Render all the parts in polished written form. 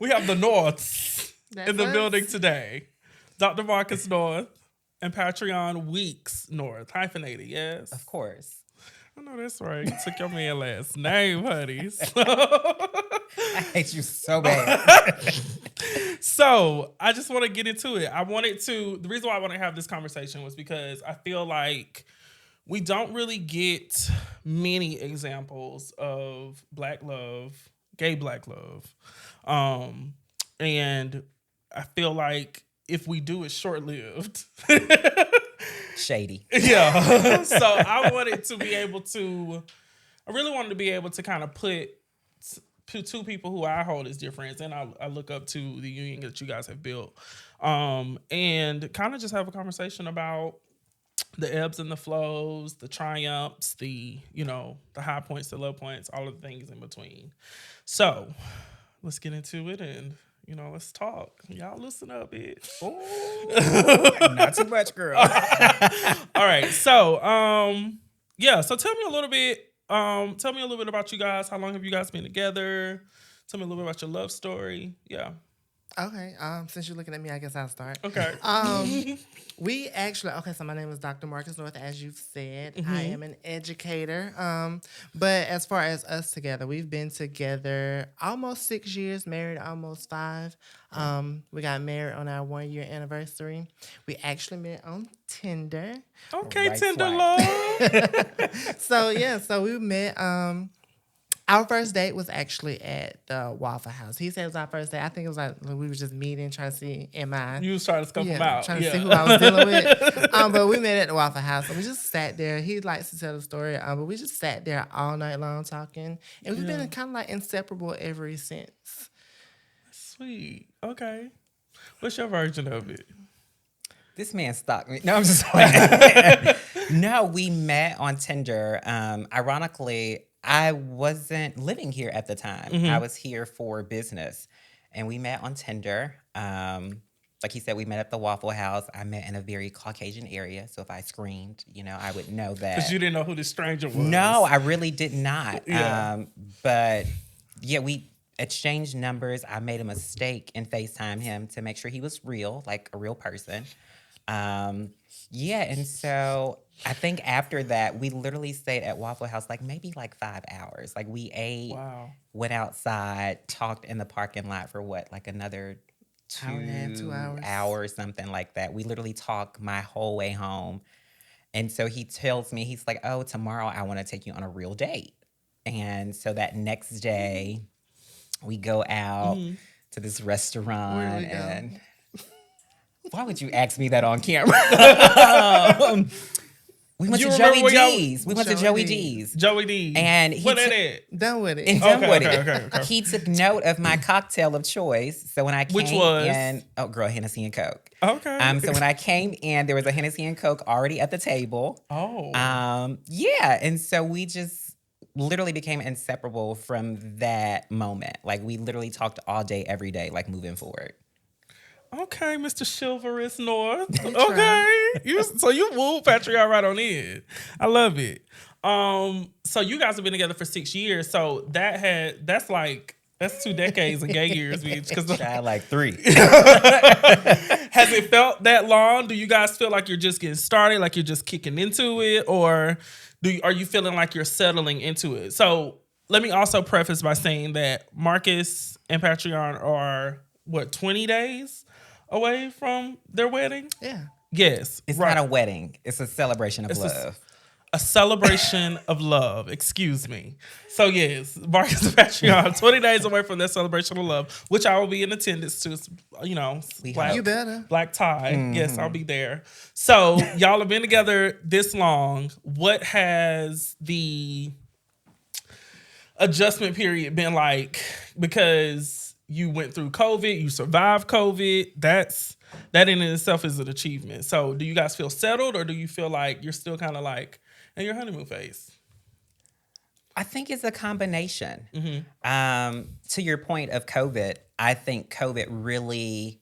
We have the Norths That's in the us. building today. Dr. Marcus North and Patreon Weeks North. Hyphenated, yes. Of course. I know that's right. You took your man last name, honey. I hate you so bad. So I just want to get into it. The reason why I want to have this conversation was because I feel like we don't really get many examples of Black love, gay Black love. And I feel like if we do, it's short-lived. Shady. Yeah. So I really wanted to be able to kind of put two people who I hold as dear friends, and I look up to the union that you guys have built, and kind of just have a conversation about the ebbs and the flows, the triumphs, the high points, the low points, all of the things in between. So let's get into it and let's talk. Y'all listen up, bitch. Not too much, girl. All right. So so tell me a little bit. Tell me a little bit about you guys. How long have you guys been together? Tell me a little bit about your love story. Yeah. Okay. Since you're looking at me, I guess I'll start. Okay. So my name is Dr. Marcus North, as you've said. I am an educator. But as far as us together, we've been together almost 6 years, married almost 5. We got married on our 1-year anniversary. We actually met on Tinder. Okay, Right Tinder swipe. love. So we met. Our first date was actually at the Waffle House. He said it was our first date. I think it was like we were just meeting, trying to see, You was trying to scope him out. trying to see who I was dealing with. But we met at the Waffle House, and we just sat there. He likes to tell the story, but we just sat there all night long talking, and we've been kind of like inseparable ever since. Sweet. Okay. What's your version of it? This man stalked me. No, I'm just playing. No, we met on Tinder. Ironically, I wasn't living here at the time. I was here for business. And we met on Tinder. Like he said, we met at the Waffle House. I met in a very Caucasian area. So if I screamed, I would know that. Because you didn't know who this stranger was. No, I really did not. Yeah. But yeah, we exchanged numbers. I made a mistake and FaceTimed him to make sure he was real, like a real person. And so I think after that, we literally stayed at Waffle House maybe 5 hours. We ate, went outside, talked in the parking lot for another 2 hours, something like that. We literally talked my whole way home. And so he tells me, he's like, oh, tomorrow I want to take you on a real date. And so that next day, we go out to this restaurant. Where do we go? And why would you ask me that on camera? We went to Joey D's. Joey D's. And what is it? Done with it. And done with it. Okay. He took note of my cocktail of choice. So when I came Which was? Hennessy and Coke. Okay. So when I came in, there was a Hennessy and Coke already at the table. Oh. And so we just literally became inseparable from that moment. We literally talked all day, every day, moving forward. Okay, Mr. Chivalrous North. Okay. So you wooed Patreon right on in. I love it. So you guys have been together for 6 years. So that's 2 decades of gay years, bitch. Child, 3. Has it felt that long? Do you guys feel like you're just getting started, like you're just kicking into it? Or are you feeling like you're settling into it? So let me also preface by saying that Marcus and Patreon are, 20 days away from their wedding? Yeah. Yes. It's not a wedding. It's a celebration of love. A celebration of love. Excuse me. So yes, Marcus and Patreon, 20 days away from their celebration of love, which I will be in attendance to. You better. Black tie. Yes, I'll be there. So y'all have been together this long. What has the adjustment period been like? Because you went through COVID, you survived COVID. That in itself is an achievement. So do you guys feel settled, or do you feel like you're still kind of in your honeymoon phase? I think it's a combination. To your point of COVID, I think COVID really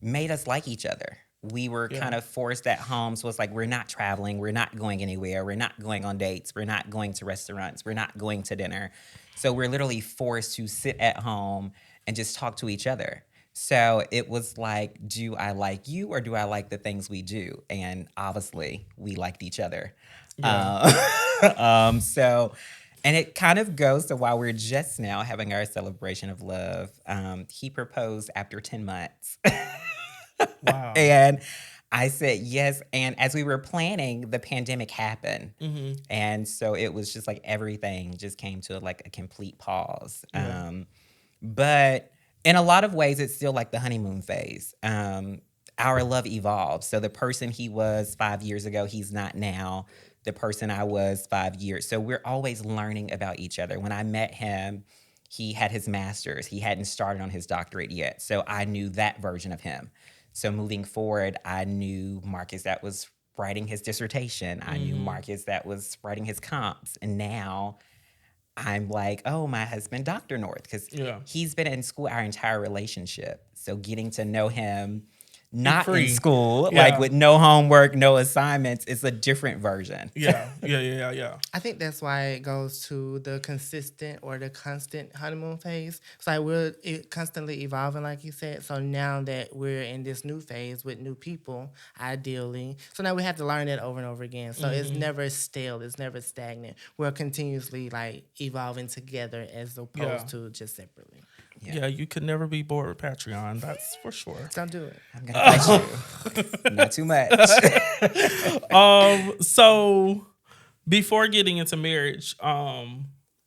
made us like each other. We were kind of forced at home. So it's we're not traveling. We're not going anywhere. We're not going on dates. We're not going to restaurants. We're not going to dinner. So we're literally forced to sit at home and just talk to each other. So it was like, do I like you or do I like the things we do? And obviously, we liked each other. Yeah. So, and it kind of goes to why we're just now having our celebration of love. He proposed after 10 months. Wow. And I said yes. And as we were planning, the pandemic happened. And so it was just like everything just came to like a complete pause. Yeah. But in a lot of ways, it's still like the honeymoon phase. Our love evolved. So the person he was 5 years ago, he's not now the person I was 5 years. So we're always learning about each other. When I met him, he had his master's. He hadn't started on his doctorate yet. So I knew that version of him. So moving forward, I knew Marcus that was writing his dissertation. I knew Marcus that was writing his comps. And now I'm like, oh, my husband, Dr. North, because he's been in school our entire relationship. So getting to know him not in school, like with no homework, no assignments, it's a different version. Yeah. I think that's why it goes to the consistent or the constant honeymoon phase. It's like we're constantly evolving, like you said. So now that we're in this new phase with new people, ideally, so now we have to learn that over and over again. So it's never stale, it's never stagnant. We're continuously like evolving together as opposed to just separately. Yeah, you could never be bored with Patreon. That's for sure. Don't do it. I'm gonna fight you. Not too much. So before getting into marriage,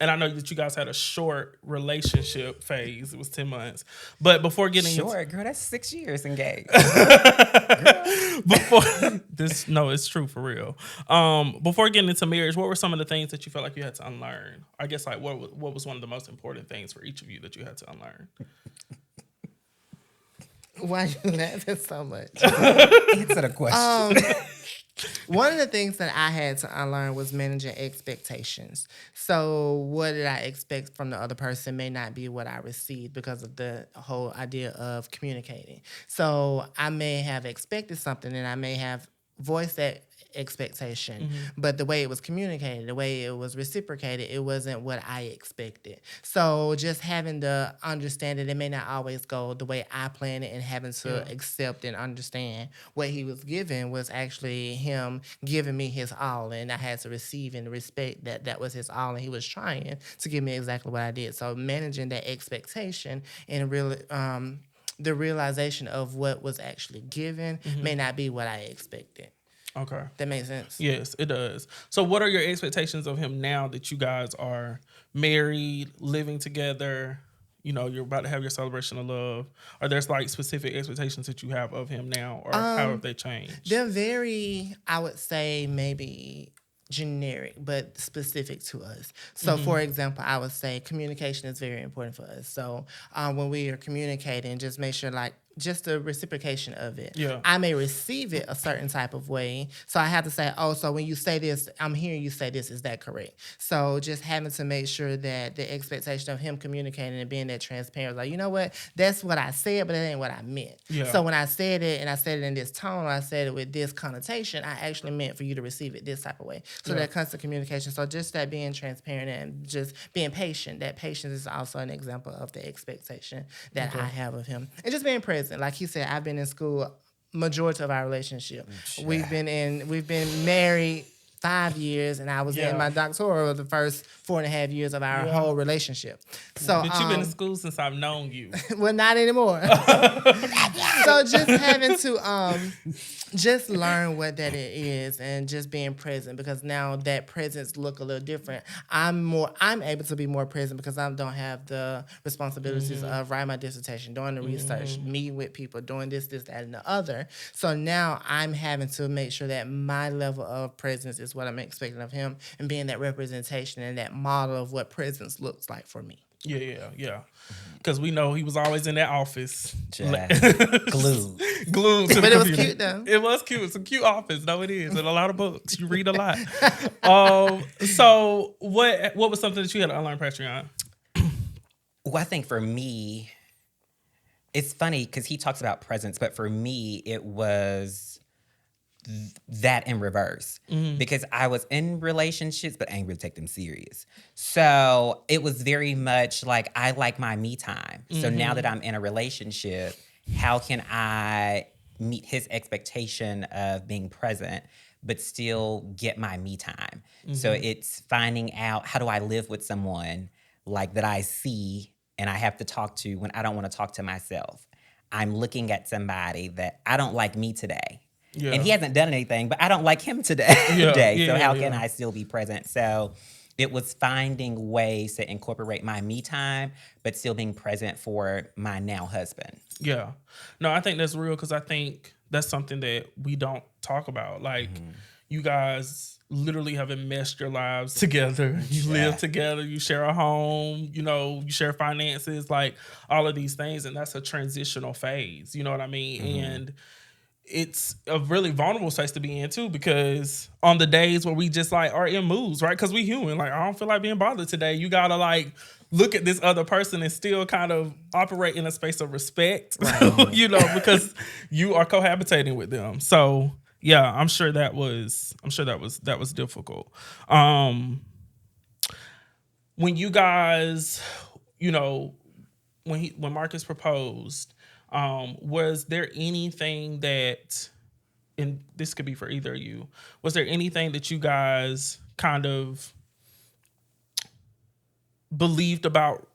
and I know that you guys had a short relationship phase. It was 10 months. But before getting short, girl, that's 6 years engaged. It's true for real. Before getting into marriage, what were some of the things that you felt like you had to unlearn? I guess like what was one of the most important things for each of you that you had to unlearn? Why are you laughing so much? Answer the question. One of the things that I had to unlearn was managing expectations. So what did I expect from the other person may not be what I received because of the whole idea of communicating. So I may have expected something and I may have voiced that expectation, but the way it was communicated, the way it was reciprocated, it wasn't what I expected. So just having to understand that it may not always go the way I planned it and having to accept and understand what he was giving was actually him giving me his all, and I had to receive and respect that that was his all and he was trying to give me exactly what I did. So managing that expectation and really the realization of what was actually given may not be what I expected. Okay. That makes sense. Yes, it does. So what are your expectations of him now that you guys are married, living together? You know, you're about to have your celebration of love. Are there like specific expectations that you have of him now, or how have they changed? They're very, I would say, maybe generic, but specific to us. So, for example, I would say communication is very important for us. So, when we are communicating, just make sure, like, just the reciprocation of it. Yeah. I may receive it a certain type of way. So I have to say, oh, so when you say this, I'm hearing you say this. Is that correct? So just having to make sure that the expectation of him communicating and being that transparent, like, you know what? That's what I said, but that ain't what I meant. Yeah. So when I said it and I said it in this tone, or I said it with this connotation, I actually meant for you to receive it this type of way. So that constant communication. So just that being transparent and just being patient. That patience is also an example of the expectation that I have of him. And just being present. Like he said, I've been in school majority of our relationship. We've been married 5 years, and I was in my doctoral the first 4.5 years of our whole relationship. So but you've been in school since I've known you. Well, not anymore. So just having to just learn what that it is and just being present, because now that presence look a little different. I'm able to be more present because I don't have the responsibilities of writing my dissertation, doing the research, meeting with people, doing this, that, and the other. So now I'm having to make sure that my level of presence is what I'm expecting of him, and being that representation and that model of what presence looks like for me. Yeah. Because we know he was always in that office. Glued. Glued to the But it was computer. cute, though. It was cute. It's a cute office. No, it is. And a lot of books. You read a lot. So what was something that you had to unlearn, Patreon? Well, I think for me, it's funny because he talks about presence, but for me, it was that in reverse because I was in relationships, but I ain't really take them serious. So it was very much like I like my me time. So now that I'm in a relationship, how can I meet his expectation of being present, but still get my me time? So it's finding out how do I live with someone like that I see and I have to talk to when I don't want to talk to myself. I'm looking at somebody that I don't like me today. Yeah. And he hasn't done anything, but I don't like him today. So how can I still be present? So it was finding ways to incorporate my me time, but still being present for my now husband. Yeah. No, I think that's real because I think that's something that we don't talk about. Like, you guys literally have enmeshed your lives together. You live together. You share a home. You know, you share finances, like all of these things. And that's a transitional phase. You know what I mean? And it's a really vulnerable space to be in too, because on the days where we just like are in moods, right? Because we human, like I don't feel like being bothered today. You gotta like look at this other person and still kind of operate in a space of respect, right. You know, because you are cohabitating with them. So yeah, I'm sure that was difficult. When you guys, you know, when Marcus proposed, was there anything that, and this could be for either of you, was there anything that you guys kind of believed about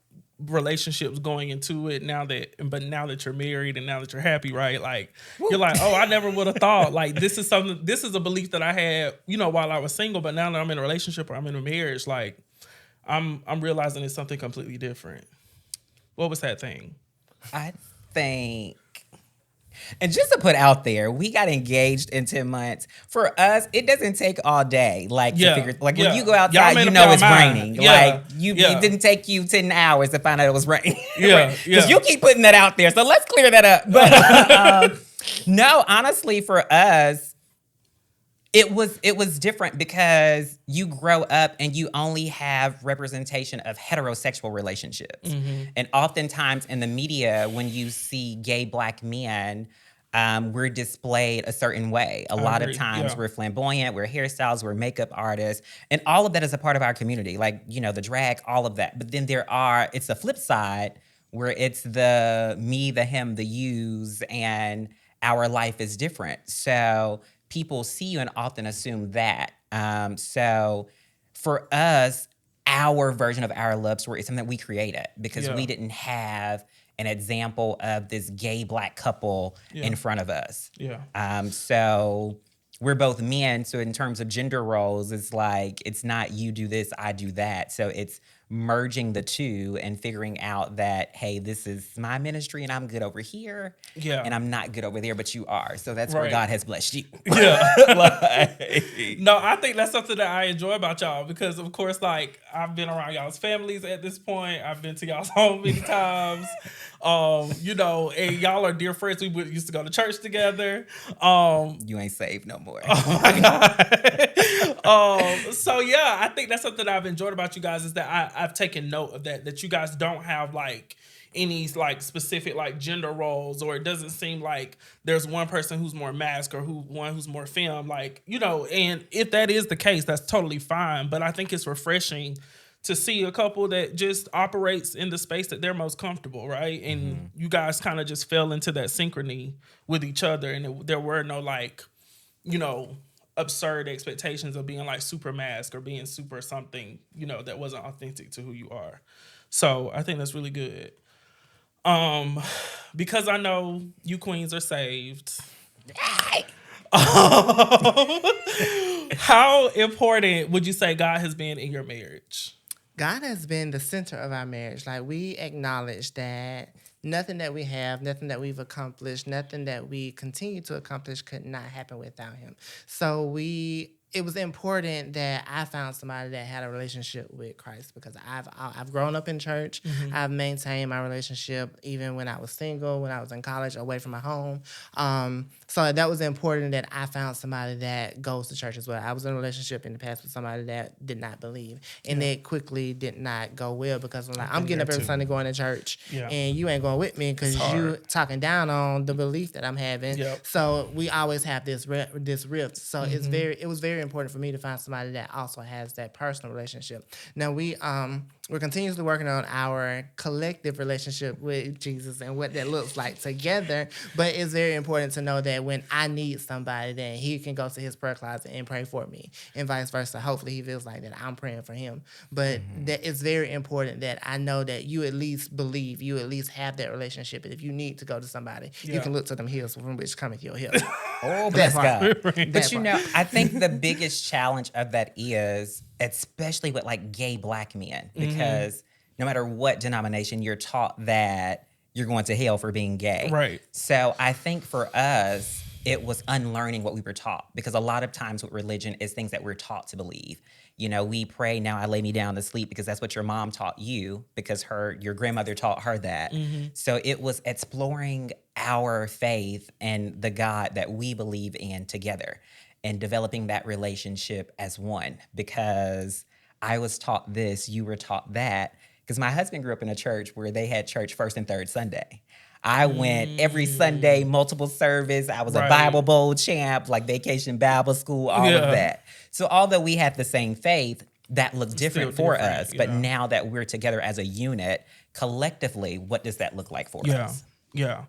relationships going into it now that you're married and now that you're happy, right? Like you're like, oh, I never would have thought like this is a belief that I had, you know, while I was single, but now that I'm in a relationship or I'm in a marriage, like I'm realizing it's something completely different. What was that thing? I think, and just to put out there, we got engaged in 10 months. For us, it doesn't take all day. Like, to figure, like when you go outside, you know it's raining. Like, it didn't take you 10 hours to find out it was raining. Because you keep putting that out there. So let's clear that up. But no, honestly, for us, it was different because you grow up and you only have representation of heterosexual relationships. And oftentimes in the media, when you see gay Black men, we're displayed a certain way. A lot of times we're flamboyant, we're hairstyles, we're makeup artists, and all of that is a part of our community. Like, you know, the drag, all of that. But then it's the flip side where it's the me, the him, the yous, and our life is different. So people see you and often assume that. So for us, our version of our love story is something that we created because we didn't have an example of this gay Black couple in front of us. So we're both men. So in terms of gender roles, it's like, it's not you do this, I do that. So it's merging the two and figuring out that, hey, this is my ministry and I'm good over here. And I'm not good over there, but you are. So that's where God has blessed you. No, I think that's something that I enjoy about y'all because, of course, like I've been around y'all's families at this point. I've been to y'all's home many times. You know, and y'all are dear friends. We used to go to church together. You ain't saved no more. Oh my God. So yeah, I think that's something that I've enjoyed about you guys is that I've taken note of that you guys don't have like any like specific like gender roles, or it doesn't seem like there's one person who's more masc or one who's more femme, like, you know, and if that is the case, that's totally fine. But I think it's refreshing to see a couple that just operates in the space that they're most comfortable, right? And you guys kind of just fell into that synchrony with each other, and there were no like, you know, absurd expectations of being like super masc or being super something, you know, that wasn't authentic to who you are. So I think that's really good. Because I know you queens are saved. How important would you say God has been in your marriage? God has been the center of our marriage. Like, we acknowledge that nothing that we have, nothing that we've accomplished, nothing that we continue to accomplish could not happen without him. So we it was important that I found somebody that had a relationship with Christ, because I've grown up in church. I've maintained my relationship even when I was single, when I was in college, away from my home. So that was important that I found somebody that goes to church as well. I was in a relationship in the past with somebody that did not believe, and it quickly did not go well, because I'm getting up every Sunday going to church, and you ain't going with me because you talking down on the belief that I'm having. So we always have this rift. So it was very important for me to find somebody that also has that personal relationship. Now we're continuously working on our collective relationship with Jesus and what that looks like together. But it's very important to know that when I need somebody, then he can go to his prayer closet and pray for me, and vice versa. Hopefully he feels like that I'm praying for him. But that it's very important that I know that you at least believe, you at least have that relationship. And if you need to go to somebody, you can look to them hills from which cometh your help. Oh, bless God. Right. But you know, I think the biggest challenge of that is, especially with like gay black men, because no matter what denomination, you're taught that you're going to hell for being gay. Right. So I think for us, it was unlearning what we were taught, because a lot of times with religion is things that we're taught to believe. You know, we pray, now I lay me down to sleep, because that's what your mom taught you, because your grandmother taught her that. So it was exploring our faith and the God that we believe in together, and developing that relationship as one, because I was taught this, you were taught that. Because my husband grew up in a church where they had church first and third Sunday. I went every Sunday, multiple service. I was a Bible Bowl champ, like Vacation Bible School, all of that. So although we had the same faith, that looked different for us. But now that we're together as a unit, collectively, what does that look like for us? Yeah.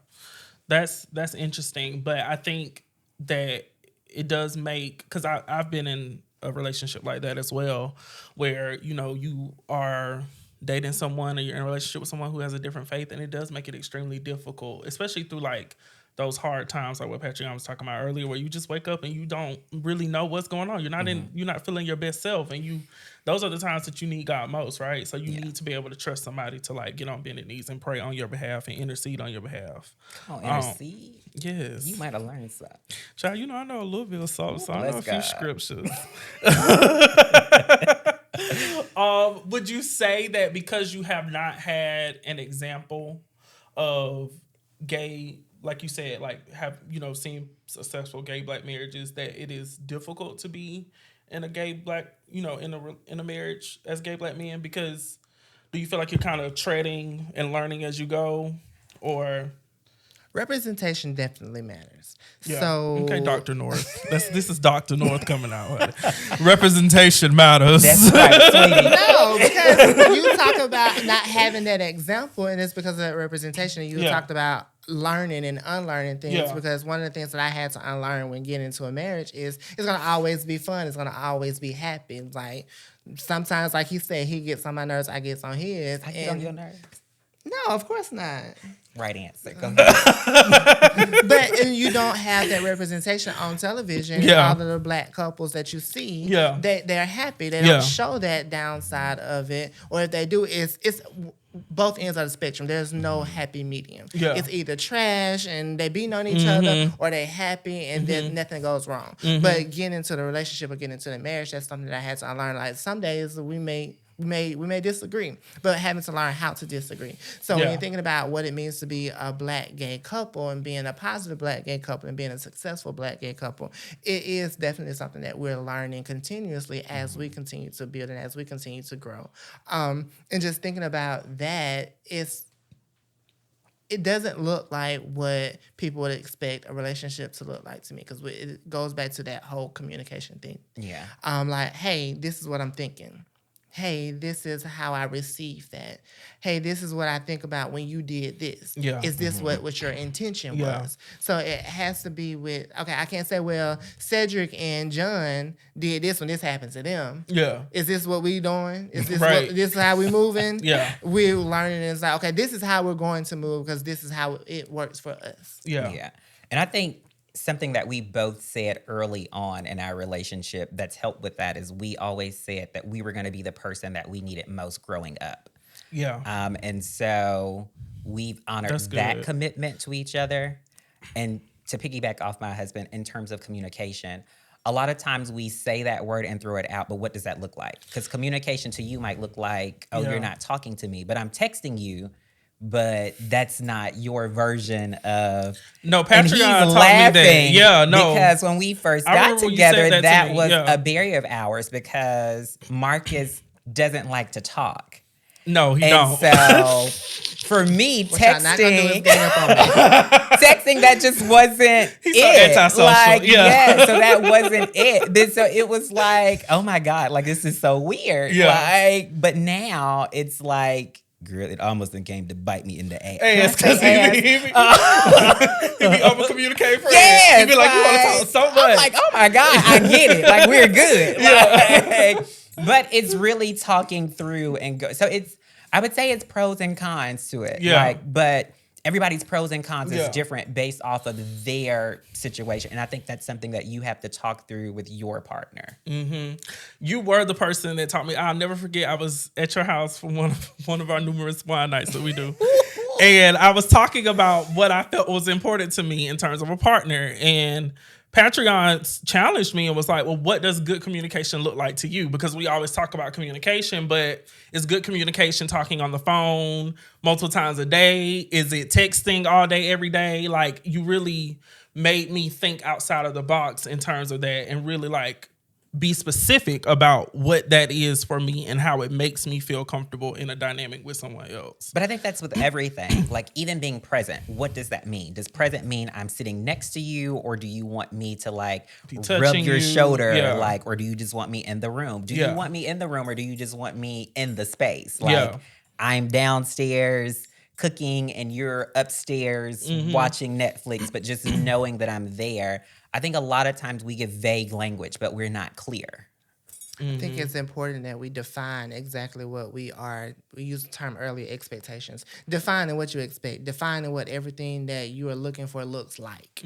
That's interesting. But I think that it does make, because I've been in a relationship like that as well, where, you know, you are dating someone or you're in a relationship with someone who has a different faith, and it does make it extremely difficult, especially through like those hard times like what Patrick was talking about earlier, where you just wake up and you don't really know what's going on. You're not you're not feeling your best self, and those are the times that you need God most, right? So you need to be able to trust somebody to like get on bended knees and pray on your behalf and intercede on your behalf. Oh, intercede? Yes. You might have learned something. Child, you know, I know a little bit of something, so I know a few scriptures. Would you say that because you have not had an example of gay, like you said, like have, you know, seen successful gay black marriages, that it is difficult to be in a gay black, you know, in a marriage as gay black men? Because do you feel like you're kind of treading and learning as you go, or? Representation definitely matters. Yeah. So okay, Dr. North. This is Dr. North coming out. Representation matters. That's right, sweetie. No, because you talk about not having that example, and it's because of that representation. And you talked about learning and unlearning things, because one of the things that I had to unlearn when getting into a marriage is it's going to always be fun. It's going to always be happy. Like sometimes, like he said, he gets on my nerves, I get on his. I get on your nerves? No, of course not. Right answer. Go ahead. But you don't have that representation on television. Yeah. All of the black couples that you see, Yeah. they're happy. They don't show that downside of it. Or if they do, it's both ends of the spectrum. There's no happy medium. Yeah. It's either trash and they beating on each other, or they happy and then nothing goes wrong. But getting into the relationship or getting into the marriage, that's something that I had to unlearn. Like some days we may disagree, but having to learn how to disagree. So when you're thinking about what it means to be a black gay couple and being a positive black gay couple and being a successful black gay couple, it is definitely something that we're learning continuously as we continue to build and as we continue to grow. And just thinking about that, it doesn't look like what people would expect a relationship to look like to me, because it goes back to that whole communication thing. Yeah. Like, hey, this is what I'm thinking. Hey, this is how I receive that. Hey, this is what I think about when you did this. Yeah. Is this what your intention was? So it has to be with, okay, I can't say, well, Cedric and John did this when this happened to them. Yeah. Is this what we doing? Is this Right. this is how we moving? Yeah. We're learning, and it's like, okay, this is how we're going to move because this is how it works for us. Yeah. Yeah. And I think something that we both said early on in our relationship that's helped with that is we always said that we were going to be the person that we needed most growing up. Yeah. And so we've honored that commitment to each other. And to piggyback off my husband in terms of communication, a lot of times we say that word and throw it out, but what does that look like? Because communication to you might look like, oh, you're not talking to me, but I'm texting you. But that's not your version of. No, Patreon and he's taught laughing me that. Yeah, no. Because when we first got together, that was a barrier of ours because Marcus doesn't like to talk. No, he don't. So for me, texting, texting that just wasn't He's so antisocial. Like, yeah, so that wasn't it. So it was like, oh my God, like this is so weird. Yeah. Like, but now it's like, girl, it almost came to bite me in the ass. Ass, because he be over communicating for yes, he be like, you want to talk so much. I'm like, oh my God, I get it. Like, we're good. Like, but it's really talking through and go. So I would say it's pros and cons to it. Yeah. Like, but everybody's pros and cons is different based off of their situation. And I think that's something that you have to talk through with your partner. Mm-hmm. You were the person that taught me. I'll never forget. I was at your house for one of our numerous wine nights that we do. And I was talking about what I felt was important to me in terms of a partner. And Patreon challenged me and was like, well, what does good communication look like to you? Because we always talk about communication, but is good communication talking on the phone multiple times a day? Is it texting all day, every day? Like, you really made me think outside of the box in terms of that and really like be specific about what that is for me and how it makes me feel comfortable in a dynamic with someone else. But I think that's with everything. Like, even being present, what does that mean? Does present mean I'm sitting next to you, or do you want me to like rub your shoulder, like, or do you just want me in the room? Do you want me in the room, or do you just want me in the space? Like, I'm downstairs cooking and you're upstairs watching Netflix, but just knowing that I'm there. I think a lot of times we give vague language, but we're not clear. I think it's important that we define exactly what we are. We used the term earlier, expectations. Defining what you expect. Defining what everything that you are looking for looks like.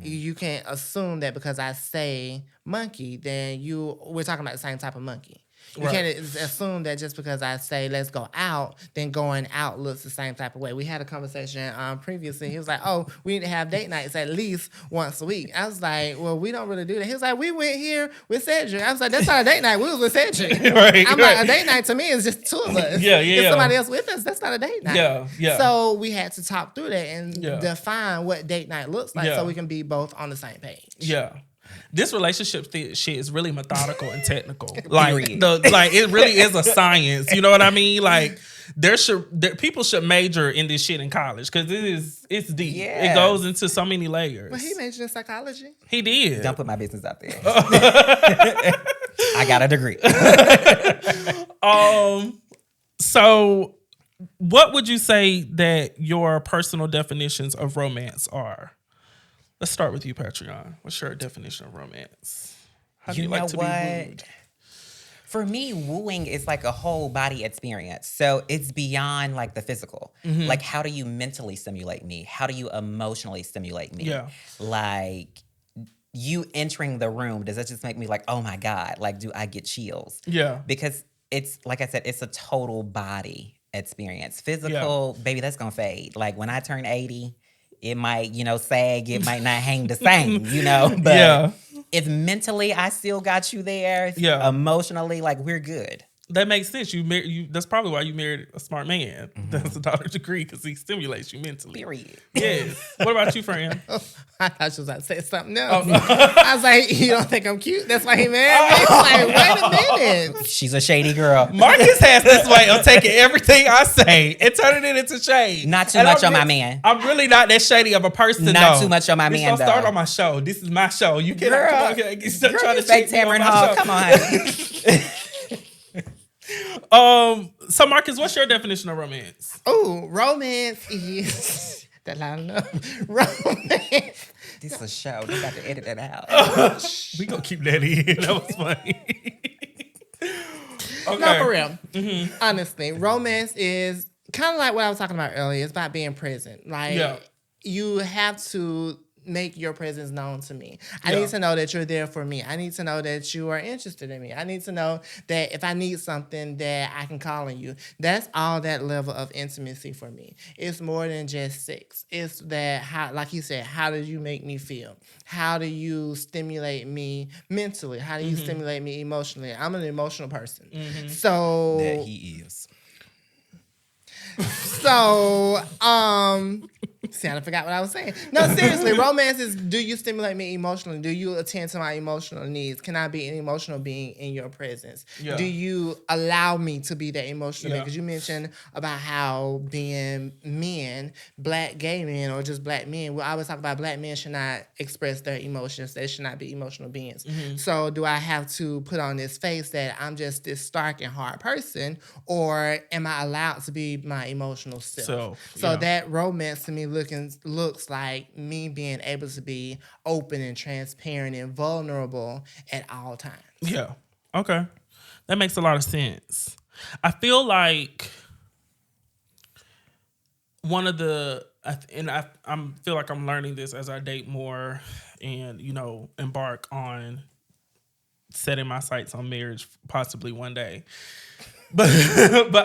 You can't assume that because I say monkey, then we're talking about the same type of monkey. You can't assume that just because I say let's go out, then going out looks the same type of way. We had a conversation previously. He was like, oh, we need to have date nights at least once a week. I was like, well, we don't really do that. He was like, we went here with Cedric. I was like, that's not a date night. We was with Cedric. I'm like, a date night to me is just two of us. If somebody else with us, that's not a date night. So we had to talk through that and define what date night looks like so we can be both on the same page. This relationship shit is really methodical and technical. Like it really is a science. You know what I mean? Like people should major in this shit in college because it's deep. It goes into so many layers. But he majored in psychology. He did. Don't put my business out there. I got a degree. So what would you say that your personal definitions of romance are? Let's start with you, Patreon. What's your definition of romance? How do you like to be wooed? For me, wooing is like a whole body experience. So it's beyond like the physical. Like, how do you mentally stimulate me? How do you emotionally stimulate me? Like, you entering the room, does that just make me like, oh my God, like, do I get chills? Because it's, like I said, it's a total body experience. Physical, baby, that's gonna fade. Like, when I turn 80, it might, sag. It might not hang the same, But if mentally I still got you there, emotionally, like, we're good. That makes sense. That's probably why you married a smart man. That's a doctorate degree because he stimulates you mentally. Period. Yes. What about you, Fran? I thought she was about to say something else. I was like, you don't think I'm cute? That's why he married me? Like, wait a minute. She's a shady girl. Marcus has this way of taking everything I say and turning it into shade. Not too much on my man. I'm really not that shady of a person. Not too much on my man, though. Start on my show. This is my show. You cannot trying to fake Tamron Hall. Come on. So Marcus, what's your definition of romance? Oh, romance is that loud enough. Romance. This is a show. You got to edit that out. We gonna keep that in. That was funny. Okay. No, for real. Honestly, romance is kind of like what I was talking about earlier. It's about being present. Like you have to make your presence known to me. I need to know that you're there for me. I need to know that you are interested in me. I need to know that if I need something that I can call on you. That's all that level of intimacy for me. It's more than just sex. It's that, how, like you said, how do you make me feel? How do you stimulate me mentally? How do you stimulate me emotionally? I'm an emotional person. So That he is. So, see, I forgot what I was saying. No, seriously, romance is, do you stimulate me emotionally? Do you attend to my emotional needs? Can I be an emotional being in your presence? Yeah. Do you allow me to be that emotional being? Yeah. Because you mentioned about how being men, black gay men, or just black men, we always talk about black men should not express their emotions. They should not be emotional beings. So do I have to put on this face that I'm just this stark and hard person, or am I allowed to be my emotional self? So that romance to me looks like me being able to be open and transparent and vulnerable at all times. Yeah. Okay. That makes a lot of sense. I feel like one of the, I feel like I'm learning this as I date more and, embark on setting my sights on marriage possibly one day. But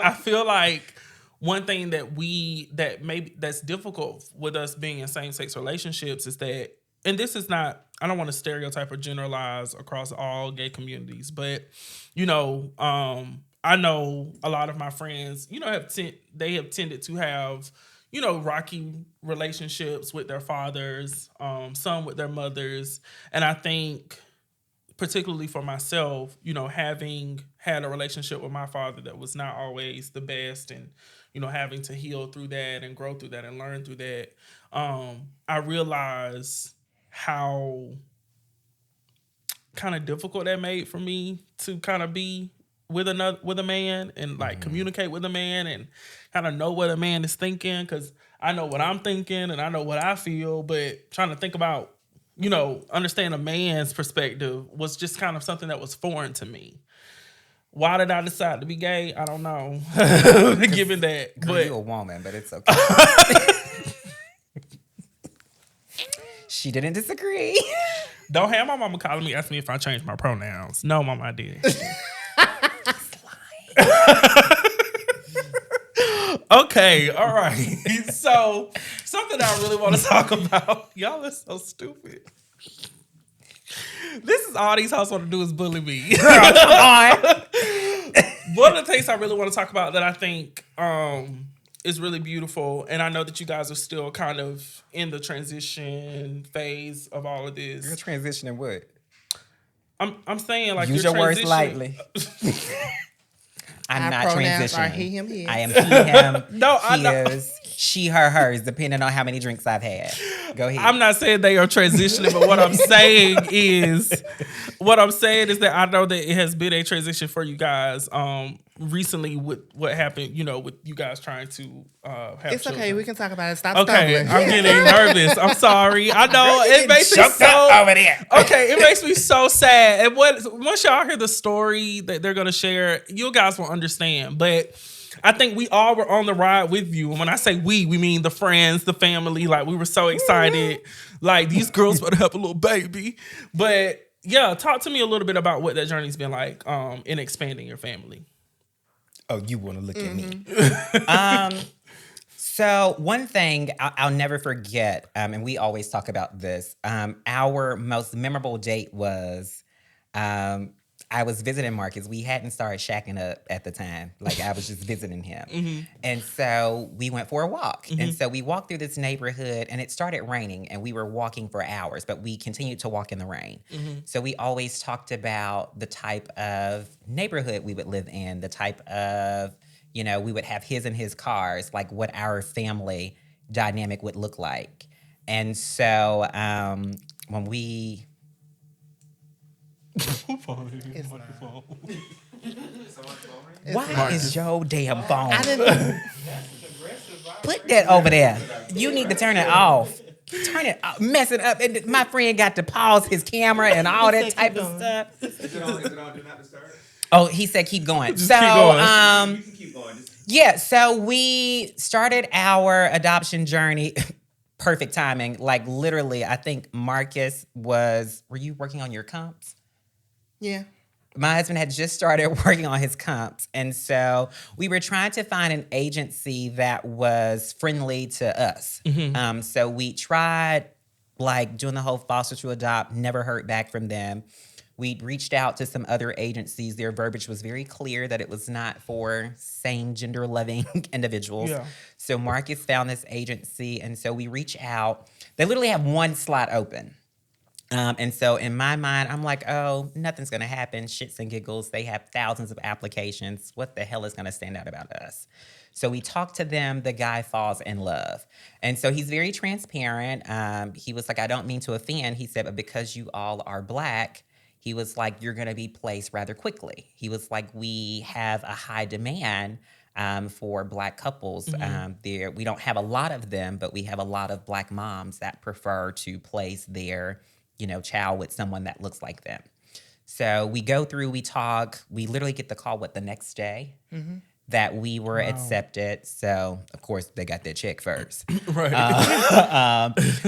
I feel like one thing that's difficult with us being in same-sex relationships is that, and this is not, I don't want to stereotype or generalize across all gay communities, but I know a lot of my friends, they have tended to have, rocky relationships with their fathers, some with their mothers, and I think, particularly for myself, having had a relationship with my father that was not always the best, and having to heal through that and grow through that and learn through that, I realized how kind of difficult that made for me to kind of be with a man and like communicate with a man and kind of know what a man is thinking, because I know what I'm thinking and I know what I feel, but trying to think about understand a man's perspective was just kind of something that was foreign to me. Why did I decide to be gay? I don't know. Given that, but You're a woman, but it's okay. She didn't disagree. Don't have my mama calling me, asking me if I changed my pronouns. No, mama, I did. Okay, all right. So, something I really want to talk about. Y'all are so stupid. This is all these hoes want to do is bully me. Girl, come on. One of the things I really want to talk about that I think is really beautiful, and I know that you guys are still kind of in the transition phase of all of this. You're transitioning what? I'm saying, like, use you're your words transitioning- lightly. I'm Our not pronouns are transitioning. he, him, his. I am he, him, No, I know. his, she, her, hers, depending on how many drinks I've had. Go ahead. I'm not saying they are transitioning, but what I'm saying is that I know that it has been a transition for you guys recently with what happened, with you guys trying to have It's okay. children. We can talk about it. Stop Okay, stumbling. I'm getting nervous. I'm sorry. I know it makes me Choked up so over there. okay. It makes me so sad. And once y'all hear the story that they're gonna share, you guys will understand. But I think we all were on the ride with you. And when I say we mean the friends, the family. Like, we were so excited. Like, these girls would have a little baby. But yeah, talk to me a little bit about what that journey's been like in expanding your family. Oh, you want to look at me. So one thing I'll never forget, and we always talk about this, our most memorable date was I was visiting Marcus. We hadn't started shacking up at the time. Like, I was just visiting him. And so we went for a walk. And so we walked through this neighborhood, and it started raining, and we were walking for hours, but we continued to walk in the rain. So we always talked about the type of neighborhood we would live in, the type of, we would have his and his cars, like what our family dynamic would look like. And so when we... Why is your damn phone? Put that over there. You need to turn it off. Turn it off. Mess it up. And my friend got to pause his camera and all that type of stuff. Is it on Do Not Disturb? Oh, he said keep going. Just keep going. You can keep going. Yeah, so we started our adoption journey. perfect timing. Like literally, I think Marcus were you working on your comps? Yeah. My husband had just started working on his comps. And so we were trying to find an agency that was friendly to us. So we tried like doing the whole foster to adopt, never heard back from them. We reached out to some other agencies. Their verbiage was very clear that it was not for same gender loving individuals. Yeah. So Marcus found this agency. And so we reach out. They literally have one slot open. And so in my mind, I'm like, oh, nothing's going to happen. Shits and giggles. They have thousands of applications. What the hell is going to stand out about us? So we talked to them. The guy falls in love. And so he's very transparent. He was like, I don't mean to offend. He said, but because you all are Black, he was like, you're going to be placed rather quickly. He was like, we have a high demand for Black couples. There, we don't have a lot of them, but we have a lot of Black moms that prefer to place their child with someone that looks like them. So we go through, we talk, we literally get the call the next day that we were accepted. So of course they got their check first. Right.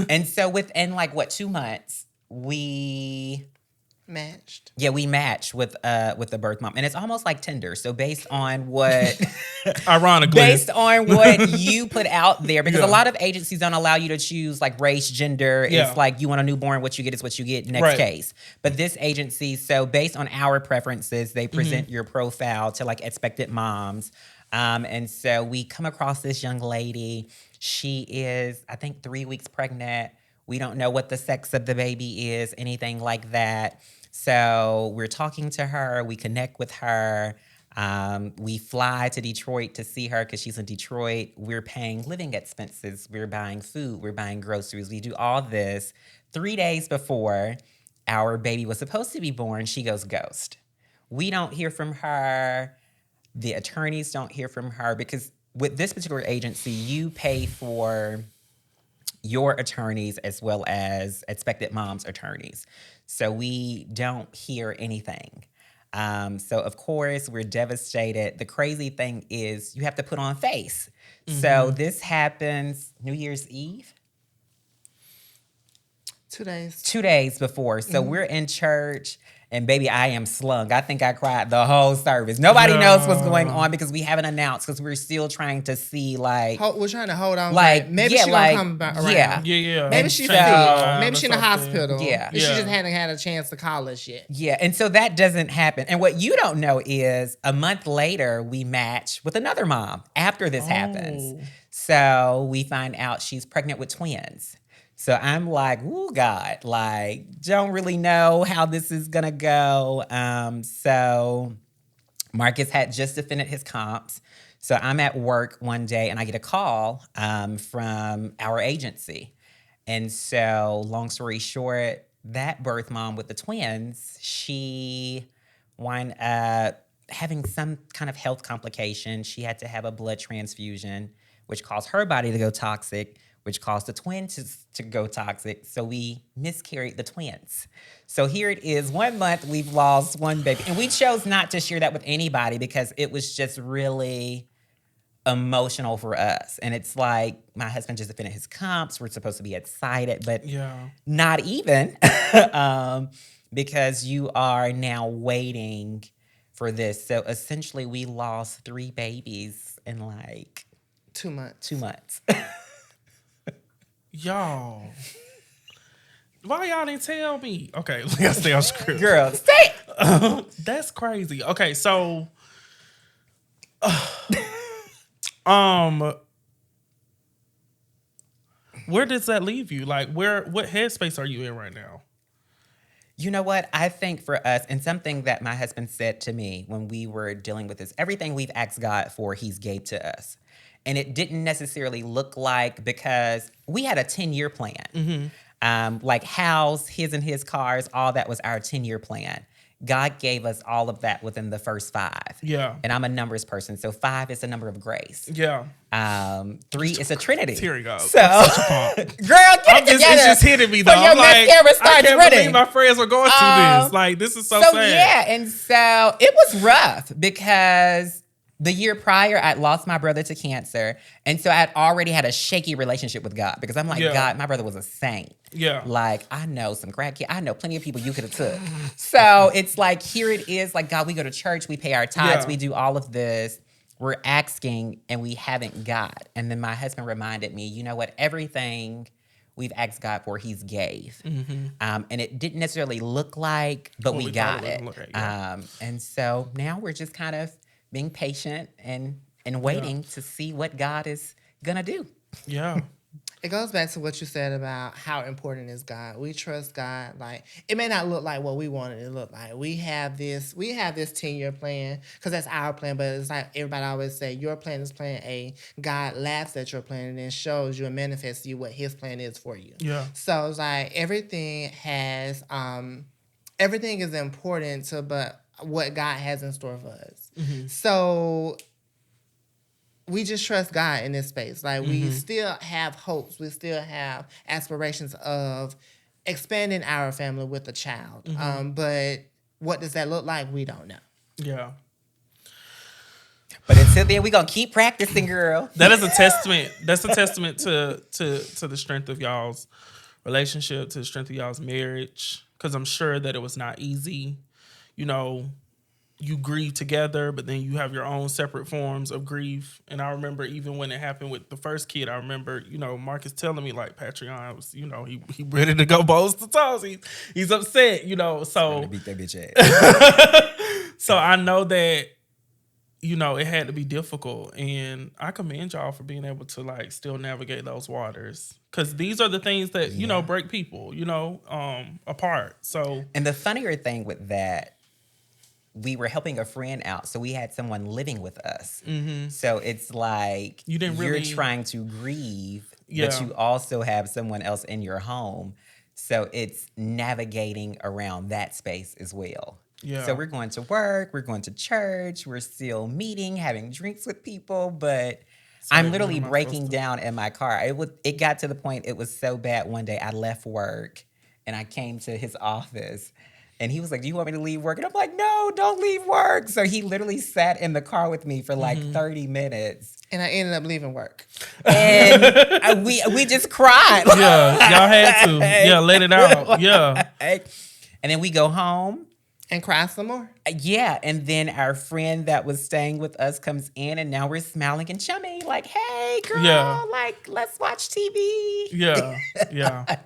And so within 2 months, we matched. Yeah, we matched with the birth mom. And it's almost like Tinder. So based on what ironically, based on what you put out there, because a lot of agencies don't allow you to choose race, gender. It's like you want a newborn, what you get is what you get, next case. But this agency, so based on our preferences, they present your profile to expected moms. And so we come across this young lady. She is, I think, 3 weeks pregnant. We don't know what the sex of the baby is, anything like that. So we're talking to her. We connect with her. We fly to Detroit to see her because she's in Detroit. We're paying living expenses. We're buying food. We're buying groceries. We do all this. 3 days before our baby was supposed to be born, she goes ghost. We don't hear from her. The attorneys don't hear from her because with this particular agency, you pay for your attorneys as well as expected mom's attorneys. So we don't hear anything. So of course we're devastated. The crazy thing is you have to put on face. So this happens New Year's Eve. 2 days. 2 days before. So we're in church. And baby, I am slung. I think I cried the whole service. Nobody knows what's going on because we haven't announced because we're still trying to see we're trying to hold on. Maybe yeah, she gonna come back around. Yeah. Maybe she's sick. Maybe she's in the hospital. Yeah. She just hadn't had a chance to call us yet. Yeah. And so that doesn't happen. And what you don't know is a month later, we match with another mom after this happens. So we find out she's pregnant with twins. So I'm like, oh God, don't really know how this is gonna go. So Marcus had just defended his comps. So I'm at work one day and I get a call from our agency. And so long story short, that birth mom with the twins, she wound up having some kind of health complication. She had to have a blood transfusion, which caused her body to go toxic, which caused the twins to go toxic. So we miscarried the twins. So here it is, 1 month, we've lost one baby. And we chose not to share that with anybody because it was just really emotional for us. And it's like, my husband just defended his comps. We're supposed to be excited, but not even because you are now waiting for this. So essentially we lost 3 babies in 2 months. 2 months. Y'all. Why y'all didn't tell me? Okay, let's stay on script. Girl, stay. That's crazy. Okay, so where does that leave you? What headspace are you in right now? You know what? I think for us, and something that my husband said to me when we were dealing with this, everything we've asked God for, he's gave to us. And it didn't necessarily look because we had a 10-year plan. House, his and his cars, all that was our 10-year plan. God gave us all of that within the first 5. Yeah. And I'm a numbers person, so 5 is a number of grace. Yeah. 3 is a trinity. Here we go. So, girl, get it together. It's just hitting me though. Your mascara starts I can't running. believe my friends were going through this. This is so sad. Yeah, and so it was rough because The year prior, I'd lost my brother to cancer. And so I'd already had a shaky relationship with God because I'm like, God, my brother was a saint. Yeah. Like, I know some crack kids. I know plenty of people you could have took. So it's like, here it is. Like, God, we go to church. We pay our tithes. We do all of this. We're asking and we haven't got. And then my husband reminded me, you know what? Everything we've asked God for, he's gave. And it didn't necessarily look like, but we got it. And so now we're just kind of being patient and waiting to see what God is going to do. Yeah. It goes back to what you said about how important is God. We trust God. Like, it may not look like what we want it to look like. We have this 10-year plan because that's our plan, but it's like everybody always say, your plan is plan A. God laughs at your plan and then shows you and manifests to you what his plan is for you. Yeah. So it's like everything is important to but what God has in store for us. So we just trust God in this space. Like, we still have hopes. We still have aspirations of expanding our family with a child. But what does that look like? We don't know. Yeah. But until then, we're going to keep practicing, girl. That is a testament. That's a testament to the strength of y'all's relationship, to the strength of y'all's marriage. Because I'm sure that it was not easy. You know, you grieve together, but then you have your own separate forms of grief. And I remember even when it happened with the first kid, I remember, you know, Marcus telling me, like, Patreon was, you know, he ready to go balls to toes. He's upset, you know. So beat that bitch ass. So I know that, you know, it had to be difficult. And I commend y'all for being able to, like, still navigate those waters. Because these are the things that, you know, break people, you know, apart. So, and the funnier thing with that, we were helping a friend out, so we had someone living with us. So it's like you're trying to grieve, but you also have someone else in your home. So it's navigating around that space as well. Yeah. So we're going to work, we're going to church, we're still meeting, having drinks with people, but I'm literally breaking down in my car. It got to the point, it was so bad one day I left work and I came to his office. And he was like, do you want me to leave work? And I'm like, no, don't leave work. So he literally sat in the car with me for like 30 minutes. And I ended up leaving work. And we just cried. Yeah, y'all had to. Yeah, let it out. Yeah. And then we go home. And cry some more. Yeah. And then our friend that was staying with us comes in and now we're smiling and chummy. Like, hey, girl, like, let's watch TV. Yeah. Yeah.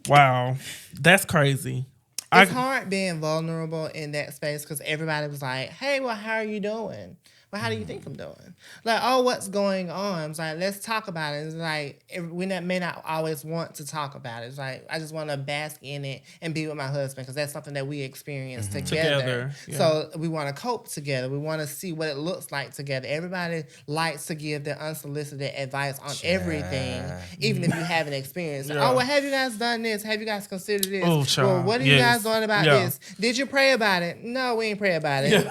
Wow. That's crazy. It's hard being vulnerable in that space because everybody was like, hey, well, how are you doing? Well, how do you think I'm doing? Like, oh, what's going on? It's like, let's talk about it. It's like, we may not always want to talk about it. It's like, I just want to bask in it and be with my husband because that's something that we experience together. Yeah. So we want to cope together. We want to see what it looks like together. Everybody likes to give their unsolicited advice on everything, even if you haven't experienced it. Oh, well, have you guys done this? Have you guys considered this? Oh, well, what are you guys doing about this? Did you pray about it? No, we ain't pray about it.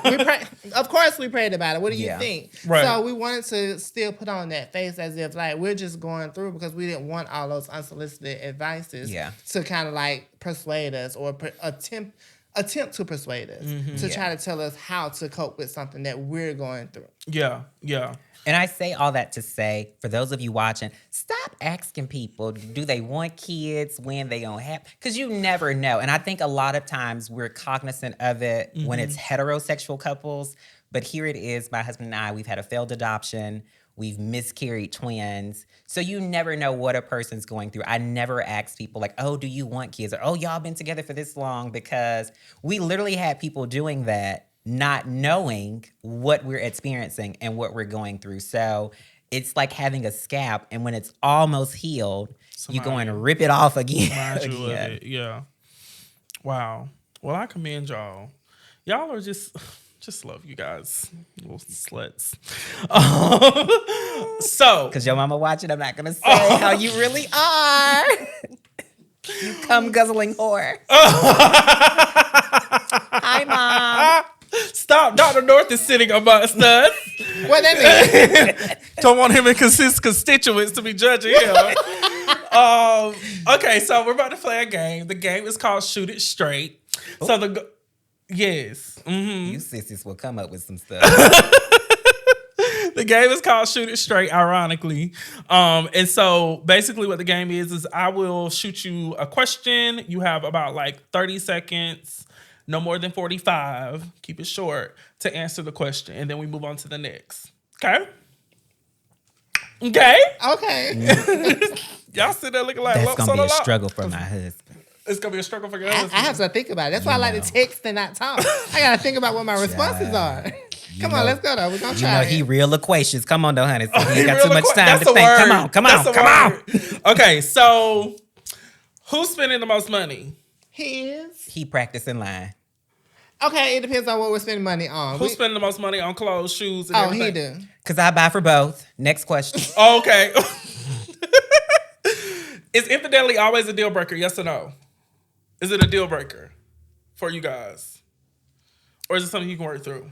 Of course we prayed about it. What do you think? Right. So we wanted to still put on that face as if like we're just going through because we didn't want all those unsolicited advices to kind of like persuade us or attempt to persuade us to try to tell us how to cope with something that we're going through. Yeah, yeah. And I say all that to say, for those of you watching, stop asking people, do they want kids, when they gonna have, because you never know. And I think a lot of times we're cognizant of it when it's heterosexual couples. But here it is, my husband and I, we've had a failed adoption. We've miscarried twins. So you never know what a person's going through. I never ask people like, oh, do you want kids? Or, oh, y'all been together for this long? Because we literally had people doing that, not knowing what we're experiencing and what we're going through. So it's like having a scab. And when it's almost healed, you go and rip it off again. Yeah. Wow. Well, I commend y'all. Y'all are just love you guys, little sluts. So, because your mama watching, I'm not gonna say how you really are. You cum guzzling whore. Hi, Mom. Stop. Dr. North is sitting amongst us. What that mean? Don't want him and his constituents to be judging him. Okay, so we're about to play a game. The game is called Shoot It Straight. Ooh. So yes. You sissies will come up with some stuff. game is called Shoot It Straight, ironically. And so basically what the game is I will shoot you a question. You have about like 30 seconds, no more than 45. Keep it short to answer the question. And then we move on to the next. Okay? Okay? Okay. Y'all sit there looking like That's lumps gonna on be a a lot. struggle for my husband. It's gonna be a struggle for your I husband. have to think about it. That's why I like to text and not talk. I gotta think about what my responses are. Come on, let's go though. We're gonna try. He real loquacious. Come on though, honey. So He you got too real much time That's to a think. word. Come That's a on. word. Okay, so who's spending the most money? He is. He practicing line. Okay, it depends on what we're spending money on. Who's spending the most money on clothes, shoes, and Oh, everything? he do. Cause I buy for both. Next question. Oh, okay. Is infidelity always a deal breaker? Yes or no? Is it a deal breaker for you guys? Or is it something you can work through?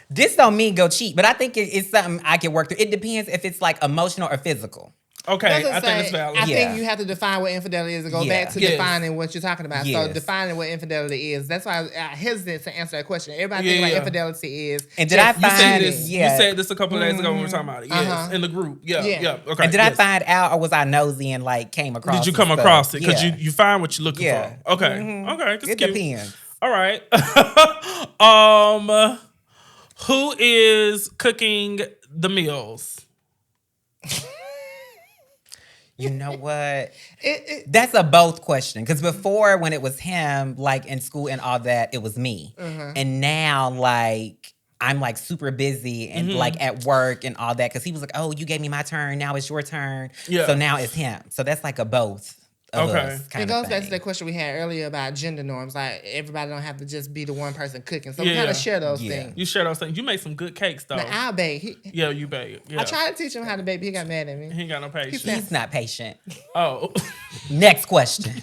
This don't mean go cheat, but I think it's something I can work through. It depends if it's like emotional or physical. Okay, That's I think it's valid. I Yeah. think you have to define what infidelity is and go Yeah. back to Yes. defining what you're talking about. So Yes. defining what infidelity is. That's why I hesitate to answer that question. Everybody Yeah, think yeah. what infidelity is. And did just I You said find this. Yeah. You said this a couple of days ago when we were talking about it. Yes, Uh-huh. in the group. Yeah, Yeah. yeah. Okay. And did I yes. find out, or was I nosy and like came across? Did you some come stuff? across it? Because Yeah. you find what you're looking Yeah. for. Okay. Okay. That's It cute. depends. All right. Who is cooking the meals? You know what? It, That's a both question. Because before, when it was him, like in school and all that, it was me. And now, like, I'm like super busy and like at work and all that. Because he was like, "Oh, you gave me my turn. Now it's your turn." Yeah. So now it's him. So that's like a both. Of Okay. us it kind goes of back to thing. the question we had earlier about gender norms. Like everybody don't have to just be the one person cooking. So we Yeah. kind of share those Yeah. things. You share those things. You made some good cakes though. Now I'll bake. Yeah, you bake. Yeah. I tried to teach him how to bake, but he got mad at me. He ain't got no patience. said- He's not patient. Oh. Next question.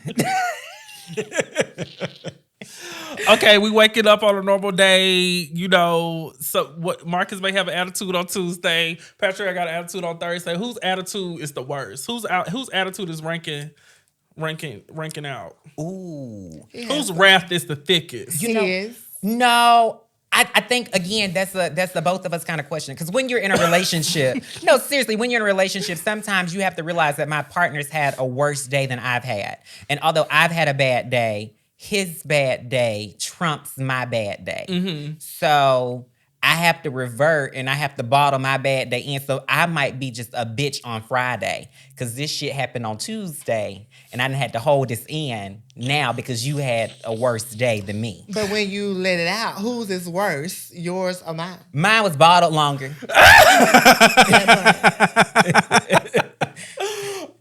Okay, we waking up on a normal day, you know. So what Marcus may have an attitude on Tuesday. Patrick, I got an attitude on Thursday. Whose attitude is the worst? Whose attitude is ranking out? Ooh. Whose wrath is the thickest? He is. No, I think again that's the both of us kind of question. Because when you're in a relationship, no, seriously, when you're in a relationship, sometimes you have to realize that my partner's had a worse day than I've had. And although I've had a bad day, his bad day trumps my bad day. So I have to revert and I have to bottle my bad day in. So I might be just a bitch on Friday because this shit happened on Tuesday and I done had to hold this in now because you had a worse day than me. But when you let it out, whose is worse, yours or mine? Mine was bottled longer.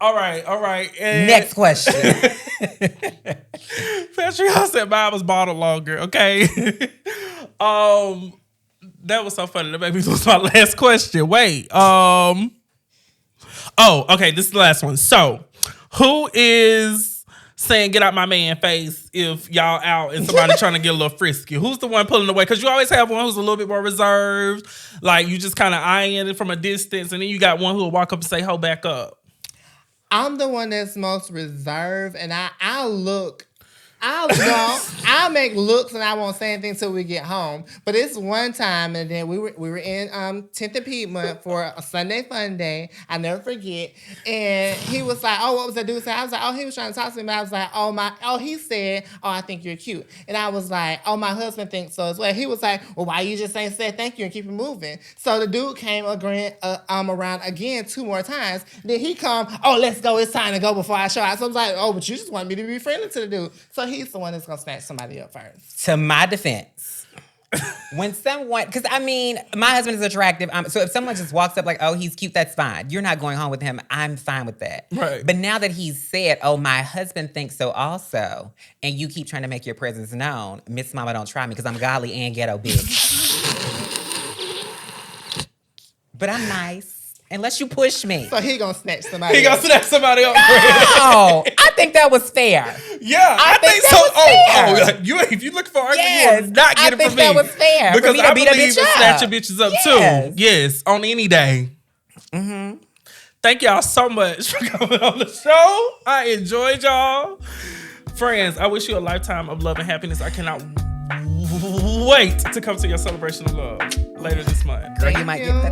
All right. And Next question. Patrick, I said mine was bottled longer. Okay. That was so funny. That made me lose my last question. Wait. Oh, okay. This is the last one. So, who is saying "get out my man" face if y'all out and somebody trying to get a little frisky? Who's the one pulling away? Because you always have one who's a little bit more reserved, like you just kind of eyeing it from a distance, and then you got one who will walk up and say, "Hold back up." I'm the one that's most reserved, and I'll make looks and I won't say anything until we get home. But it's one time, and then we were in 10th and Piedmont for a Sunday fun day. I never forget. And he was like, "Oh, what was that dude say?" I was like, "Oh, he was trying to talk to me." But I was like, he said, "Oh, I think you're cute." And I was like, "Oh, my husband thinks so as well." He was like, "Well, why you just ain't said thank you and keep it moving?" So the dude came around again 2 more times. Then he come, "Oh, let's go. It's time to go before I show out." So I was like, "Oh, but you just want me to be friendly to the dude." So he's the one that's gonna snatch somebody up first. To my defense, when someone, because I mean, my husband is attractive. So if someone just walks up like, "Oh, he's cute," that's fine. You're not going home with him. I'm fine with that. Right. But now that he's said, "Oh, my husband thinks so also," and you keep trying to make your presence known, Miss Mama, don't try me because I'm godly and ghetto bitch. But I'm nice. Unless you push me. So he gonna snatch somebody. He gonna snatch somebody up. Oh, I think that was fair. Yeah, I think that so. was fair. You if you look for argument, Yes, you will not I get it think from me. that was fair for because me to I beat a believe bitch in up. snatching bitches up Yes. too. Yes, on any day. Thank y'all so much for coming on the show. I enjoyed y'all, friends. I wish you a lifetime of love and happiness. I cannot wait to come to your celebration of love later this month. Girl, you might get